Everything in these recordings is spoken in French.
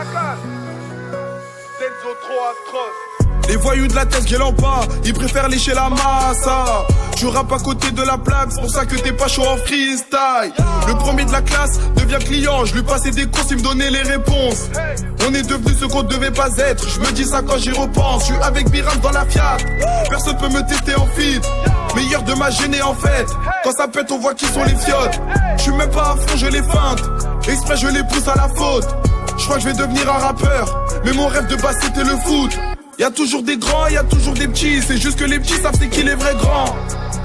chacal. Denzo trop atroce. Les voyous de la tête gueulant pas, ils préfèrent lécher la massa. Tu rappes à côté de la plaque, c'est pour ça que t'es pas chaud en freestyle. Le premier de la classe devient client, je lui passais des courses, il me donnait les réponses. On est devenu ce qu'on devait pas être, je me dis ça quand j'y repense. Je suis avec Biram dans la Fiat, personne peut me tester en feat. Meilleur de ma gênée en fait, quand ça pète on voit qui sont les fiottes. Je suis même pas à fond, je les feinte, exprès je les pousse à la faute. Je crois que je vais devenir un rappeur, mais mon rêve de base c'était le foot. Y'a toujours des grands, y'a toujours des petits, c'est juste que les petits savent c'est qui les vrais grands.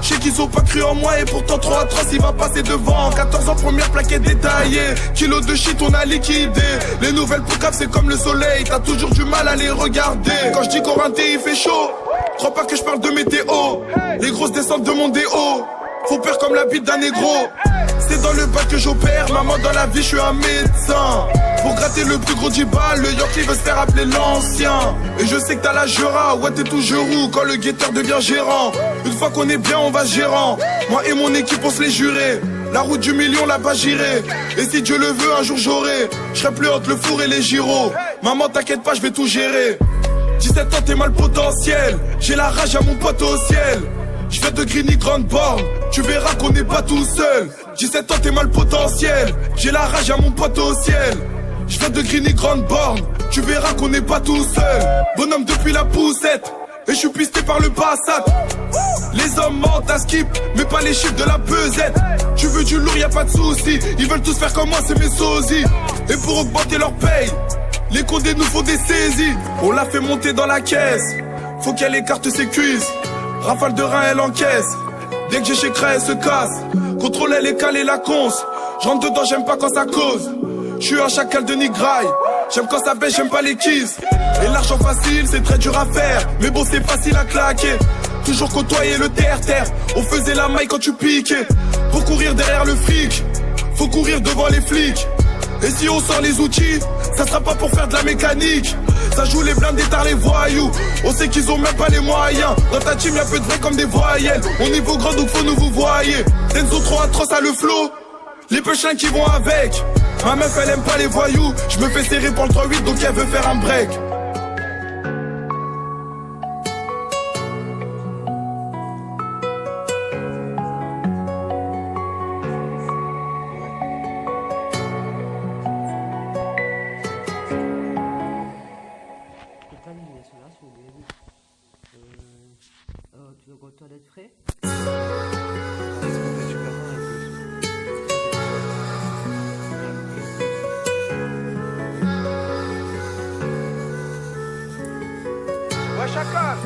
Je sais qu'ils ont pas cru en moi et pourtant trop atroce il va passer devant. 14 ans première plaquette détaillée, kilo de shit on a liquidé. Les nouvelles poucaves c'est comme le soleil, t'as toujours du mal à les regarder. Quand je dis Corinthien il fait chaud, crois pas que je parle de météo. Les grosses descentes de mon déo, faut peur comme la bite d'un négro. C'est dans le bac que j'opère, maman dans la vie je suis un médecin. Pour gratter le plus gros 10 balles, le Yankee veut se faire appeler l'ancien. Et je sais que t'as la Jura, ouais t'es toujours roux quand le guetteur devient gérant. Une fois qu'on est bien on va gérant, moi et mon équipe on se les jurait. La route du million là-bas j'irai, et si Dieu le veut un jour j'aurai. Je serai plus entre le four et les gyros, maman t'inquiète pas je vais tout gérer. 17 ans t'es mal potentiel, j'ai la rage à mon pote au ciel. Je fais de Grigny grande borne, tu verras qu'on n'est pas tout seul. 17 ans t'es mal potentiel, j'ai la rage à mon pote au ciel. Je viens de Grigny grande borne, tu verras qu'on n'est pas tout seul. Bonhomme depuis la poussette, et je suis pisté par le Passat. Les hommes mentent à skip, mais pas les chiffres de la pesette. Tu veux du lourd, y a pas de soucis, ils veulent tous faire comme moi, c'est mes sosies. Et pour augmenter leur paye, les condés nous font des saisies. On l'a fait monter dans la caisse, faut qu'elle écarte ses cuisses. Rafale de rein, elle encaisse, dès que j'ai chez Cray, elle se casse. Contrôle, elle est calée, la conce. J'rentre dedans, j'aime pas quand ça cause. J'suis un chacal de Nigraille, j'aime quand ça baisse, j'aime pas les kisses. Et l'argent facile, c'est très dur à faire, mais bon c'est facile à claquer. Toujours côtoyer le terre-terre, on faisait la maille quand tu piquais. Pour courir derrière le fric, faut courir devant les flics. Et si on sort les outils, ça sera pas pour faire de la mécanique. Ça joue les blindés tard les voyous, on sait qu'ils ont même pas les moyens. Dans ta team y'a peu de vrais comme des voyelles, on niveau grand donc faut nous vous voyez. Denzo trop atroce à le flow, les punchlines qui vont avec. Ma meuf elle aime pas les voyous, je me fais serrer pour le 3-8 donc elle veut faire un break. Tu veux qu'on toilette frais? Ouais chacal.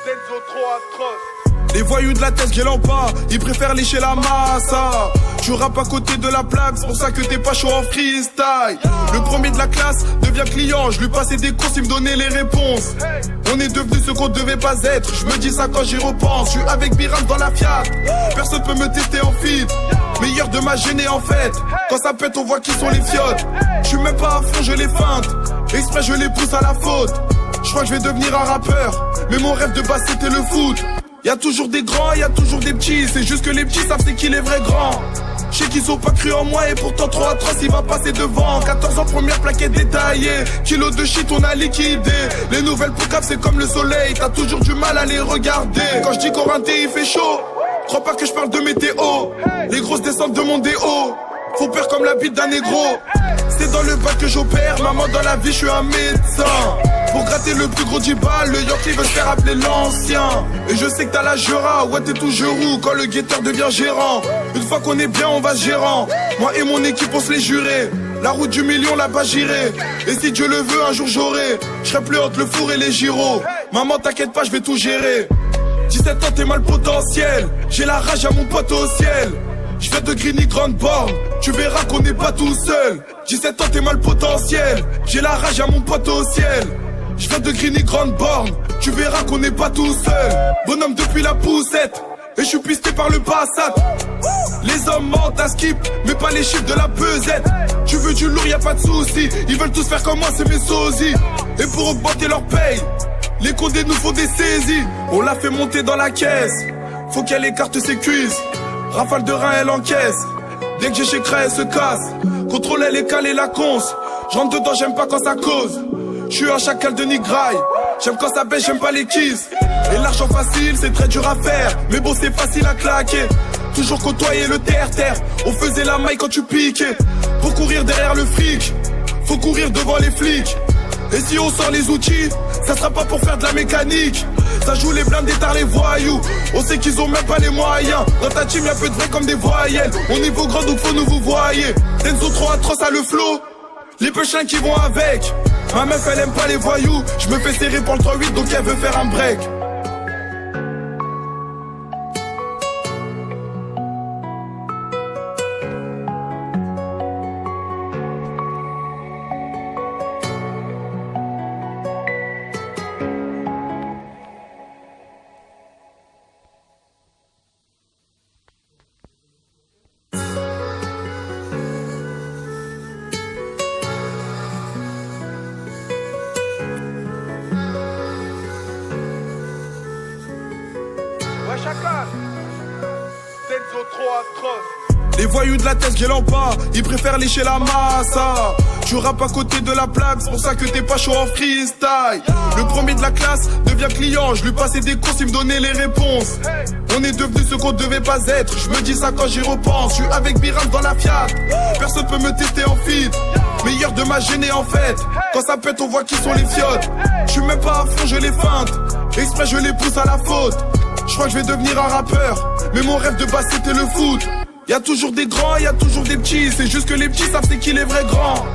Denzo trop atroce. Les voyous de la tête gueulant pas, ils préfèrent lécher la massa. Tu rappes à côté de la plaque, c'est pour ça que t'es pas chaud en freestyle. Le premier de la classe devient client, je lui passais des courses, il me donnait les réponses. On est devenu ce qu'on devait pas être, je me dis ça quand j'y repense. Je suis avec Biram dans la Fiat, personne peut me tester en feat. Meilleur de ma gênée en fait, quand ça pète on voit qui sont les fiottes. Je suis même pas à fond, je les feinte, exprès je les pousse à la faute. Je crois que je vais devenir un rappeur, mais mon rêve de base c'était le foot. Y'a toujours des grands, y'a toujours des petits, c'est juste que les petits savent c'est qui les vrais grands. Je sais qu'ils ont pas cru en moi et pourtant trop atroce il va passer devant. 14 ans première plaquette détaillée, kilo de shit on a liquidé. Les nouvelles poucaves c'est comme le soleil, t'as toujours du mal à les regarder. Quand je dis Corinthien il fait chaud, crois pas que je parle de météo. Les grosses descentes de mon déo, faut peur comme la bite d'un négro. C'est dans le bac que j'opère, maman dans la vie je suis un médecin. Pour gratter le plus gros 10 balles, le Yankee veut se faire appeler l'ancien. Et je sais que t'as la Jura, ouais t'es toujours roux quand le guetteur devient gérant. Une fois qu'on est bien on va gérant, moi et mon équipe on se les jurait. La route du million là-bas j'irai, et si Dieu le veut un jour j'aurai. Je serai plus entre le four et les gyros, maman t'inquiète pas je vais tout gérer. 17 ans t'es mal potentiel, j'ai la rage à mon pote au ciel. Je viens de Grigny grande borne, tu verras qu'on n'est pas tout seul. 17 ans t'es mal potentiel, j'ai la rage à mon pote au ciel. Je viens de Grigny grande borne, tu verras qu'on n'est pas tout seul. Bonhomme depuis la poussette, et je suis pisté par le Passat. Les hommes mentent à skip, mais pas les chiffres de la pesette. Tu veux du lourd, y a pas de soucis, ils veulent tous faire comme moi, c'est mes sosies. Et pour augmenter leur paye, les condés nous font des saisies. On l'a fait monter dans la caisse, faut qu'elle écarte ses cuisses. Rafale de rein, elle encaisse, dès que j'ai chez Cray, elle se casse. Contrôle, elle est calée, la conce. J'rentre dedans, j'aime pas quand ça cause. J'suis un chacal de Nigraille. J'aime quand ça baisse, j'aime pas les kisses. Et l'argent facile, c'est très dur à faire. Mais bon, c'est facile à claquer. Toujours côtoyer le terre-terre. On faisait la maille quand tu piquais. Pour courir derrière le fric, faut courir devant les flics. Et si on sort les outils, ça sera pas pour faire de la mécanique. Ça joue les blindés tard les voyous. On sait qu'ils ont même pas les moyens. Dans ta team y'a peu de vrais comme des voyelles. On est vos grands donc faut nous vous voyez. Denzo trop atroce à le flow. Les punchlines qui vont avec. Ma meuf elle aime pas les voyous. Je me fais serrer pour le 3-8 donc elle veut faire un break. Chacal, Denzo trop atroce. Les voyous de la tête gueulant pas, ils préfèrent lécher la massa. Tu rappes à côté de la plaque, c'est pour ça que t'es pas chaud en freestyle. Le premier de la classe devient client, je lui passais des courses, il me donnait les réponses. On est devenu ce qu'on devait pas être, je me dis ça quand j'y repense. Je suis avec Biram dans la Fiat, personne peut me tester en feed. Meilleur de ma gênée en fait, quand ça pète on voit qui sont les fiottes. Je suis même pas à fond, je les feinte, exprès je les pousse à la faute. Je crois que je vais devenir un rappeur, mais mon rêve de base c'était le foot. Y'a toujours des grands, y'a toujours des petits, c'est juste que les petits savent c'est qui les vrais grands.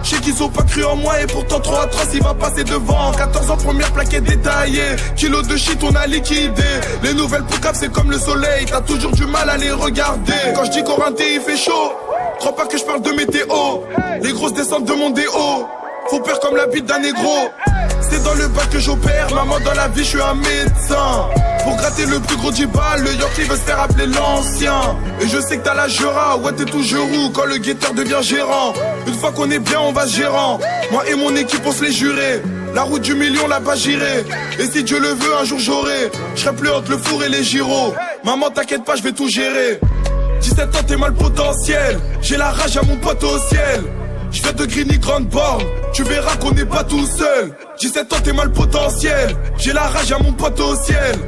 Je sais qu'ils ont pas cru en moi et pourtant trop atroce il va passer devant. 14 ans première plaquette détaillée, kilo de shit on a liquidé. Les nouvelles poucaves c'est comme le soleil, t'as toujours du mal à les regarder. Quand je dis Corinthien il fait chaud, crois pas que je parle de météo. Les grosses descentes de mon déo, faut peur comme la bite d'un négro. C'est dans le bac que j'opère, maman dans la vie je suis un médecin. Pour gratter le plus gros djibal, le Yorkie veut se faire appeler l'ancien. Et je sais que t'as la Jura, ouais t'es tout roux quand le guetteur devient gérant. Une fois qu'on est bien on va se gérant. Moi et mon équipe on se les jurait. La route du million là-bas j'irai. Et si Dieu le veut un jour j'aurai. Je serai plus entre le four et les gyros. Maman t'inquiète pas je vais tout gérer. 17 ans t'es mal potentiel. J'ai la rage à mon pote au ciel. Je viens de Grigny Grande Borne, tu verras qu'on n'est pas tout seul. 17 ans t'es mal potentiel, j'ai la rage à mon pote au ciel.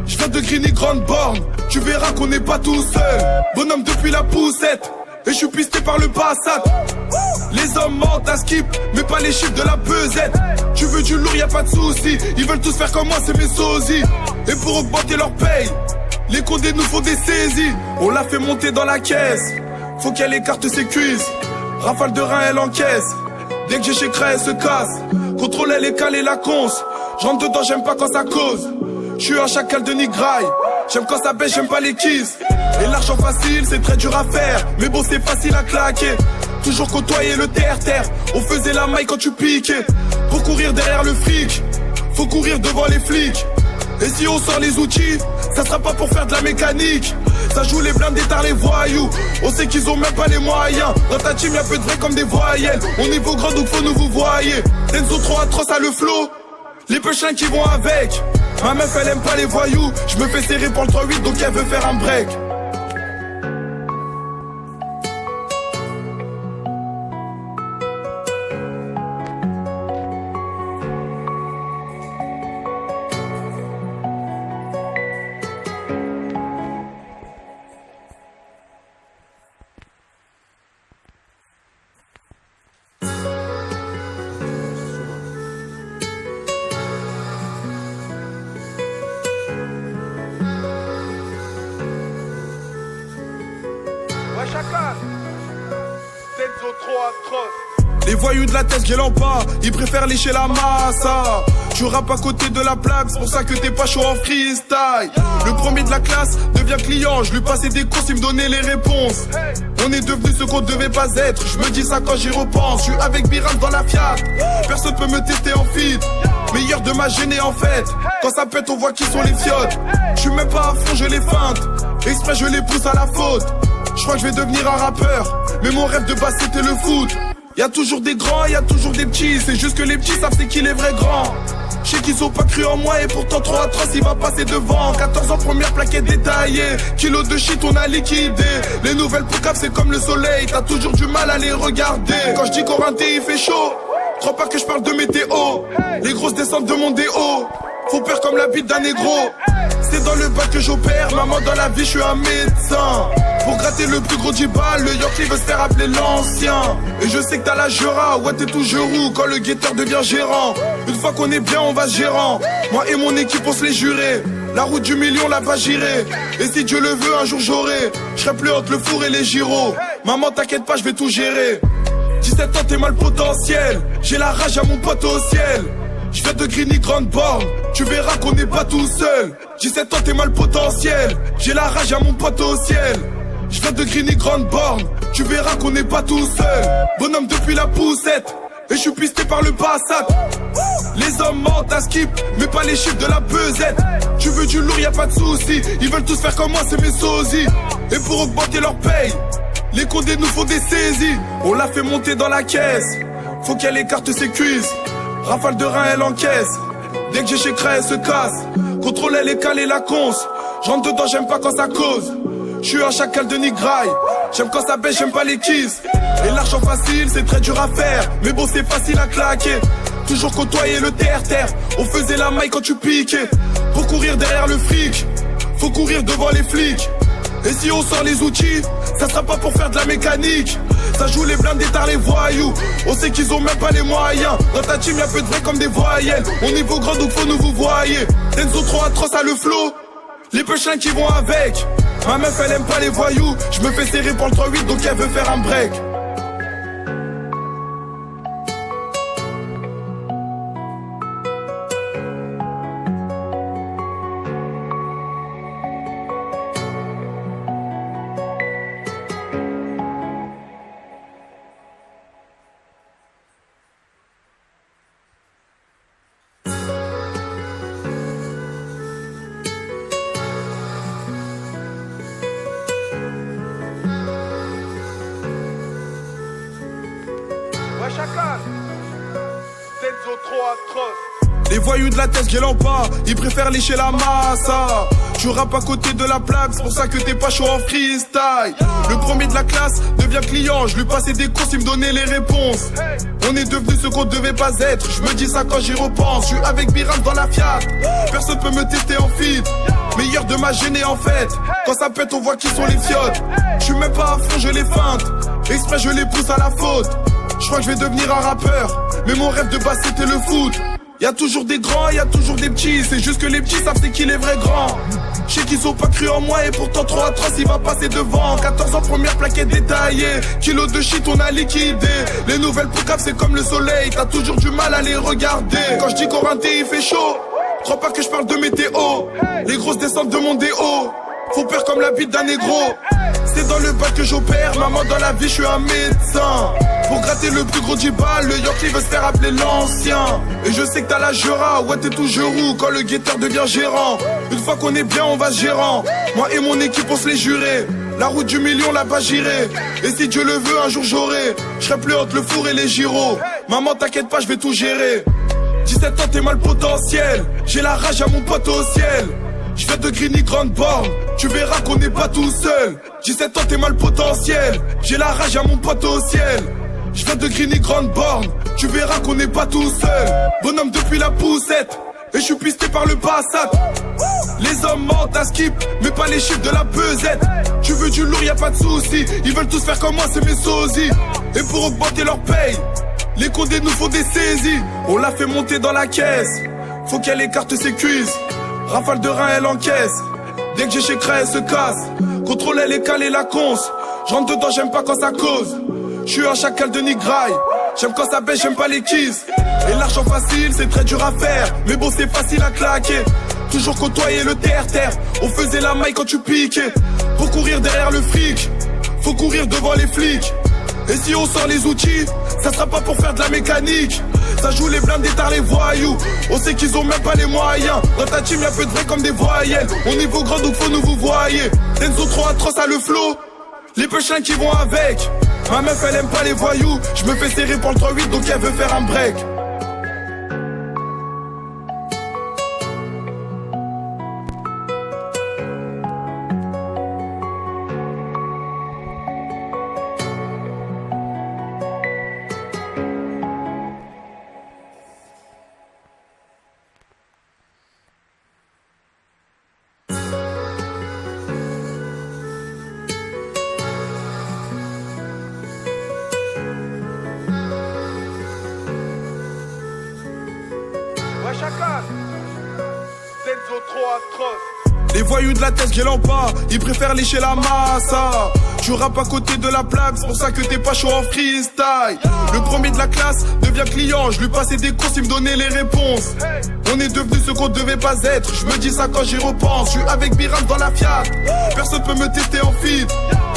Je viens de Grigny Grande Borne, tu verras qu'on n'est pas tout seul. Bonhomme depuis la poussette, et je suis pisté par le Passat. Les hommes mentent à skip, mais pas les chiffres de la pesette. Tu veux du lourd, y a pas de soucis, ils veulent tous faire comme moi, c'est mes sosies. Et pour augmenter leur paye, les condés nous font des saisies. On l'a fait monter dans la caisse, faut qu'elle écarte ses cuisses. Rafale de rein, elle encaisse. Dès que j'ai chez Cray, elle se casse. Contrôle, elle est calée, la conce. J'rentre dedans, j'aime pas quand ça cause. J'suis un chacal de Nigraille. J'aime quand ça baisse, j'aime pas les kisses. Et l'argent facile, c'est très dur à faire. Mais bon, c'est facile à claquer. Toujours côtoyer le terre-terre. On faisait la maille quand tu piquais. Pour courir derrière le fric, faut courir devant les flics. Et si on sort les outils, ça sera pas pour faire de la mécanique. Ça joue les blindés tard les voyous. On sait qu'ils ont même pas les moyens. Dans ta team y'a peu de vrais comme des voyelles. On est vos grands donc faut nous vous voyez. Denzo trop atroce à le flow. Les punchlines qui vont avec. Ma meuf elle aime pas les voyous. Je me fais serrer pour le 3-8 donc elle veut faire un break. Chacal, Denzo trop atroce. Les voyous de la tête gueulant pas, ils préfèrent lécher la massa. Tu rappes à côté de la plaque, c'est pour ça que t'es pas chaud en freestyle. Le premier de la classe devient client, je lui passais des courses, il me donnait les réponses. On est devenu ce qu'on devait pas être, je me dis ça quand j'y repense. Je suis avec Biram dans la Fiat, personne peut me tester en feed. Meilleur de ma gênée en fait, quand ça pète on voit qui sont les fiottes. Je suis même pas à fond, je les feinte, exprès je les pousse à la faute. Je crois que je vais devenir un rappeur, mais mon rêve de base c'était le foot. Y'a toujours des grands, y'a toujours des petits. C'est juste que les petits savent c'est qui les vrais grands. Je sais qu'ils ont pas cru en moi et pourtant trop atroce il va passer devant. 14 ans première plaquette détaillée. Kilo de shit on a liquidé. Les nouvelles poucaves c'est comme le soleil. T'as toujours du mal à les regarder. Quand je dis Corinthien il fait chaud, crois pas que je parle de météo. Les grosses descentes de mon déo. Faut peur comme la bite d'un négro. C'est dans le bac que j'opère. Maman dans la vie je suis un médecin. Pour gratter le plus gros 10 balles, le Yorkie veut se faire appeler l'ancien. Et je sais que t'as la jura, ouais t'es toujours roux quand le guetteur devient gérant. Une fois qu'on est bien on va gérant. Moi et mon équipe on se les jurait. La route du million là-bas j'irai. Et si Dieu le veut un jour j'aurai. Je serai plus entre le four et les gyros. Maman t'inquiète pas je vais tout gérer. 17 ans t'es mal potentiel. J'ai la rage à mon pote au ciel. Je viens de Grigny Grande Borne. Tu verras qu'on n'est pas tout seul. 17 ans t'es mal potentiel. J'ai la rage à mon pote au ciel. Je viens de Grigny Grande Borne. Tu verras qu'on n'est pas tout seul. Bonhomme depuis la poussette. Et je suis pisté par le Passat. Les hommes mentent à skip, mais pas les chiffres de la pesette. Tu veux du lourd, y a pas de soucis. Ils veulent tous faire comme moi, c'est mes sosies. Et pour augmenter leur paye, les condés nous font des saisies. On l'a fait monter dans la caisse. Faut qu'elle écarte ses cuisses. Rafale de rein, elle encaisse. Dès que j'ai chez Cray, elle se casse. Contrôle, elle est calée, la conce. J'entre dedans, j'aime pas quand ça cause. J'suis un chacal de Nigraille. J'aime quand ça baisse, j'aime pas les kisses. Et l'argent facile, c'est très dur à faire. Mais bon, c'est facile à claquer. Toujours côtoyer le terre-terre. On faisait la maille quand tu piquais. Pour courir derrière le fric, faut courir devant les flics. Et si on sort les outils, ça sera pas pour faire de la mécanique. Ça joue les blindés tard les voyous. On sait qu'ils ont même pas les moyens. Dans ta team y'a peu de vrais comme des voyelles. On niveau grand donc faut nous vous voyez. Denzo trop atroce à le flow. Les punchlines qui vont avec. Ma meuf elle aime pas les voyous. Je me fais serrer pour le 3-8 donc elle veut faire un break. Chacal, Denzo trop atroce. Les voyous de la tête gueulant pas, ils préfèrent lécher la massa. Tu rappes à côté de la plaque, c'est pour ça que t'es pas chaud en freestyle. Le premier de la classe devient client, je lui passais des courses, il me donnait les réponses. On est devenu ce qu'on devait pas être, je me dis ça quand j'y repense. Je suis avec Biram dans la Fiat, personne peut me tester en feat. Meilleur de ma gênée en fait, quand ça pète on voit qui sont les fiottes. Je suis même pas à fond, je les feinte, exprès je les pousse à la faute. Je crois que je vais devenir un rappeur, mais mon rêve de base c'était le foot. Y'a toujours des grands, y'a toujours des petits. C'est juste que les petits savent c'est qui les vrais grands. Je sais qu'ils ont pas cru en moi et pourtant trop atroce il va passer devant. 14 ans première plaquette détaillée. Kilo de shit on a liquidé. Les nouvelles poucaves c'est comme le soleil. T'as toujours du mal à les regarder. Quand je dis Corinthien il fait chaud, crois pas que je parle de météo. Les grosses descentes de mon déo. Faut peur comme la bite d'un négro. C'est dans le bac que j'opère. Maman dans la vie je suis un médecin. Pour gratter le plus gros 10 balles, le Yorkie veut se faire appeler l'ancien. Et je sais que t'as la jura, ouais t'es toujours roux quand le guetteur devient gérant. Une fois qu'on est bien on va gérant. Moi et mon équipe on se les jurait. La route du million là-bas j'irai. Et si Dieu le veut un jour j'aurai. Je serai plus entre le four et les gyros. Maman t'inquiète pas je vais tout gérer. 17 ans t'es mal potentiel. J'ai la rage à mon pote au ciel. Je viens de Grigny Grande Borne. Tu verras qu'on n'est pas tout seul. 17 ans t'es mal potentiel. J'ai la rage à mon pote au ciel. Je viens de Grigny Grande Borne. Tu verras qu'on n'est pas tout seul. Bonhomme depuis la poussette. Et je suis pisté par le Passat. Les hommes mentent à skip, mais pas les chiffres de la pesette. Tu veux du lourd, y a pas de soucis. Ils veulent tous faire comme moi, c'est mes sosies. Et pour augmenter leur paye, les condés nous font des saisies. On l'a fait monter dans la caisse. Faut qu'elle écarte ses cuisses. Rafale de rein, elle encaisse. Dès que j'ai chez Cray, elle se casse. Contrôle, elle est calée, la conce. J'entre dedans, j'aime pas quand ça cause. Je suis un chacal de Nigraille. J'aime quand ça baisse, j'aime pas les kisses. Et l'argent facile, c'est très dur à faire. Mais bon, c'est facile à claquer. Toujours côtoyer le terre-terre. On faisait la maille quand tu piquais. Pour courir derrière le fric, faut courir devant les flics. Et si on sort les outils, ça sera pas pour faire de la mécanique. Ça joue les blindés tard les voyous. On sait qu'ils ont même pas les moyens. Dans ta team y'a peu de vrais comme des voyelles. On niveau grand donc faut nous vous voyez. Denzo trop atroce à le flow. Les punchlines qui vont avec. Ma meuf elle aime pas les voyous. Je me fais serrer pour le 3-8 donc elle veut faire un break. Chacal, Denzo trop atroce. Les voyous de la tête gueulant pas, ils préfèrent lécher la massa. Tu rappes à côté de la plaque, c'est pour ça que t'es pas chaud en freestyle. Le premier de la classe devient client, je lui passais des courses, il me donnait les réponses. On est devenu ce qu'on devait pas être, je me dis ça quand j'y repense. Je suis avec Biram dans la Fiat, personne peut me tester en feat.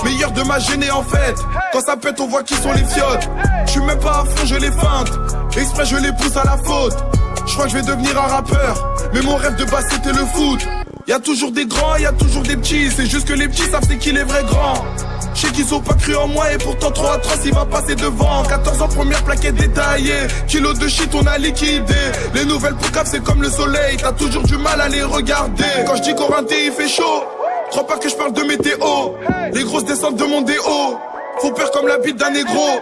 Meilleur de ma gênée en fait, quand ça pète on voit qui sont les fiottes. Je suis même pas à fond, je les feinte, exprès je les pousse à la faute. Je crois que je vais devenir un rappeur, mais mon rêve de base c'était le foot. Y'a toujours des grands, y'a toujours des petits, c'est juste que les petits savent c'est qui les vrais grands. Je sais qu'ils ont pas cru en moi et pourtant trop atroce il va passer devant. 14 ans première plaquette détaillée, kilo de shit on a liquidé. Les nouvelles pour cap c'est comme le soleil, t'as toujours du mal à les regarder. Quand je dis Corinthien il fait chaud, crois pas que je parle de météo. Les grosses descentes de mon déo, faut peur comme la bite d'un négro.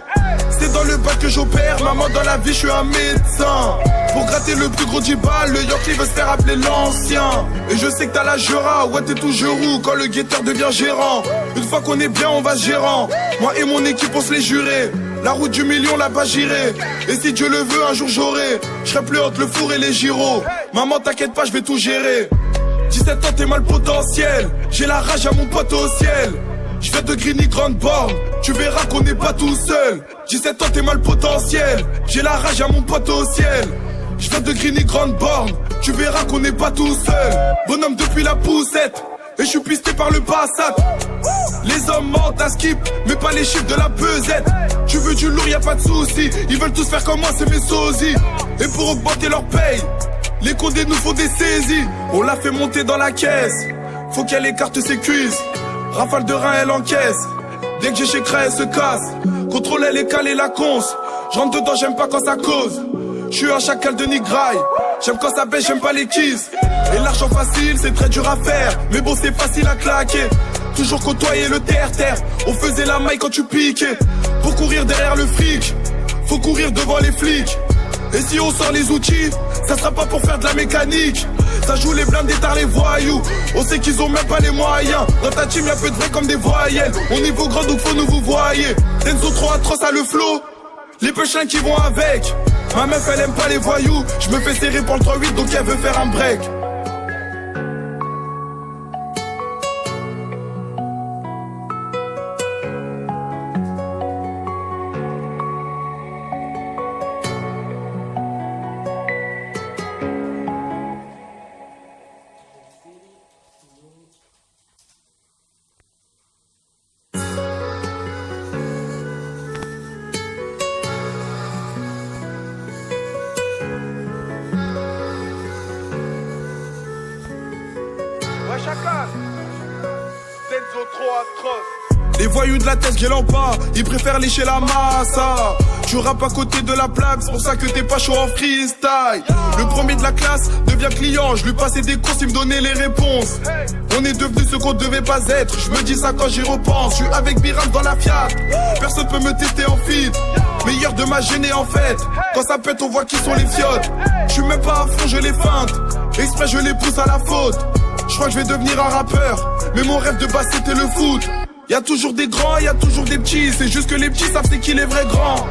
C'est dans le bac que j'opère, maman dans la vie je suis un médecin. Pour gratter le plus gros dibal, le Yankee veut se faire appeler l'ancien. Et je sais que t'as la Jura, ouais t'es toujours où quand le guetteur devient gérant. Une fois qu'on est bien on va gérant, moi et mon équipe on se les jurait. La route du million là-bas j'irai, et si Dieu le veut un jour j'aurai. Je serai plus entre le four et les gyros. Maman t'inquiète pas je vais tout gérer. 17 ans t'es mal potentiel, j'ai la rage à mon pote au ciel. Je viens de Grigny Grande Borne, tu verras qu'on n'est pas tout seul. 17 ans t'es mal potentiel, j'ai la rage à mon pote au ciel. Je viens de Grigny Grande Borne, tu verras qu'on n'est pas tout seul. Bonhomme depuis la poussette, et je suis pisté par le Passat. Les hommes mentent à skip, mais pas les chiffres de la pesette. Tu veux du lourd, y a pas de soucis, ils veulent tous faire comme moi, c'est mes sosies. Et pour augmenter leur paye, les condés nous font des saisies. On l'a fait monter dans la caisse, faut qu'elle écarte ses cuisses. Rafale de rein, elle encaisse. Dès que j'ai chez Cray, elle se casse. Contrôle, elle est calée, la conce. J'rentre dedans, j'aime pas quand ça cause. J'suis un chacal de Nigraï. J'aime quand ça baisse, j'aime pas les kisses. Et l'argent facile, c'est très dur à faire. Mais bon, c'est facile à claquer. Toujours côtoyer le terre-terre. On faisait la maille quand tu piquais. Pour courir derrière le fric, faut courir devant les flics. Et si on sort les outils, ça sera pas pour faire de la mécanique. Ça joue les blindés tard les voyous. On sait qu'ils ont même pas les moyens. Dans ta team y'a peu de vrais comme des voyelles. On niveau grand donc faut nous vous voyez. Denzo trop atroce à le flow, les punchlines qui vont avec. Ma meuf elle aime pas les voyous. Je me fais serrer pour le 3-8 donc elle veut faire un break. Chacal, Denzo trop atroce. Les voyous de la tête gueulant pas, ils préfèrent lécher la massa. Tu rappes à côté de la plaque, c'est pour ça que t'es pas chaud en freestyle. Le premier de la classe devient client, je lui passais des courses, il me donnait les réponses. On est devenu ce qu'on devait pas être, je me dis ça quand j'y repense. Je suis avec Biram dans la Fiat, personne peut me tester en feat. Meilleur de ma gênée en fait, quand ça pète on voit qui sont les fiottes. Je suis même pas à fond, je les feinte, exprès je les pousse à la faute. Je crois que je vais devenir un rappeur, mais mon rêve de base c'était le foot. Y'a toujours des grands, y'a toujours des petits, c'est juste que les petits savent c'est qui les vrais grands.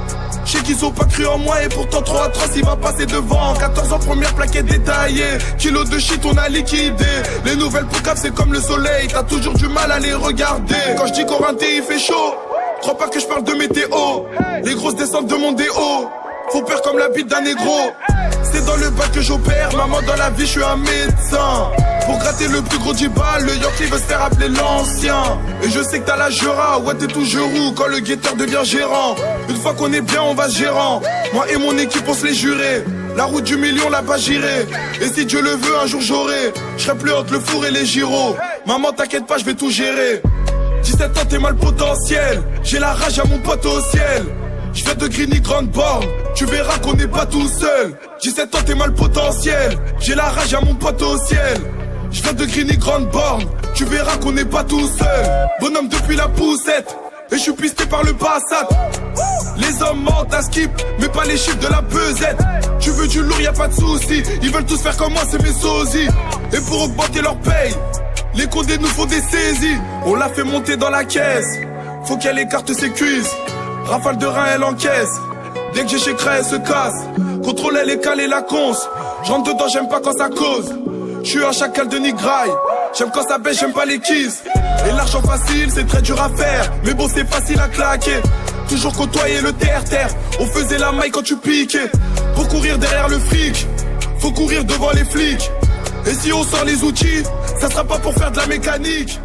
Je sais qu'ils ont pas cru en moi et pourtant trop atroce il va passer devant. 14 ans première plaquette détaillée, kilo de shit on a liquidé. Les nouvelles pour cap c'est comme le soleil, t'as toujours du mal à les regarder. Quand je dis Corinthien il fait chaud, crois pas que je parle de météo. Les grosses descentes de mon déo, faut peur comme la bite d'un négro. C'est dans le bac que j'opère, maman dans la vie je suis un médecin. Pour gratter le plus gros dibal, le Yankee veut se faire appeler l'ancien. Et je sais que t'as la Jura, ouais t'es toujours où quand le guetteur devient gérant. Une fois qu'on est bien on va gérant, moi et mon équipe on se les jurait. La route du million là-bas j'irai, et si Dieu le veut un jour j'aurai. Je serai plus entre le four et les gyros. Maman t'inquiète pas je vais tout gérer. 17 ans t'es mal potentiel. J'ai la rage à mon pote au ciel. Je viens de Grigny Grande Borne, tu verras qu'on n'est pas tout seul. 17 ans t'es mal potentiel. J'ai la rage à mon pote au ciel. Je viens de Grigny Grande Borne, tu verras qu'on n'est pas tout seul. Bonhomme depuis la poussette, et je suis pisté par le Passat. Les hommes mentent à skip, mais pas les chiffres de la pesette. Tu veux du lourd, y a pas de soucis. Ils veulent tous faire comme moi, c'est mes sosies. Et pour augmenter leur paye, les condés nous font des saisies. On l'a fait monter dans la caisse, faut qu'elle écarte ses cuisses. Rafale de rein, elle encaisse. Dès que j'ai chez Cray, elle se casse. Contrôle, elle est calée, la conce. J'rentre dedans, j'aime pas quand ça cause. J'suis un chacal de Nigraille. J'aime quand ça baisse, j'aime pas les kisses. Et l'argent facile, c'est très dur à faire. Mais bon, c'est facile à claquer. Toujours côtoyer le terre-terre. On faisait la maille quand tu piquais. Pour courir derrière le fric, faut courir devant les flics. Et si on sort les outils, ça sera pas pour faire de la mécanique.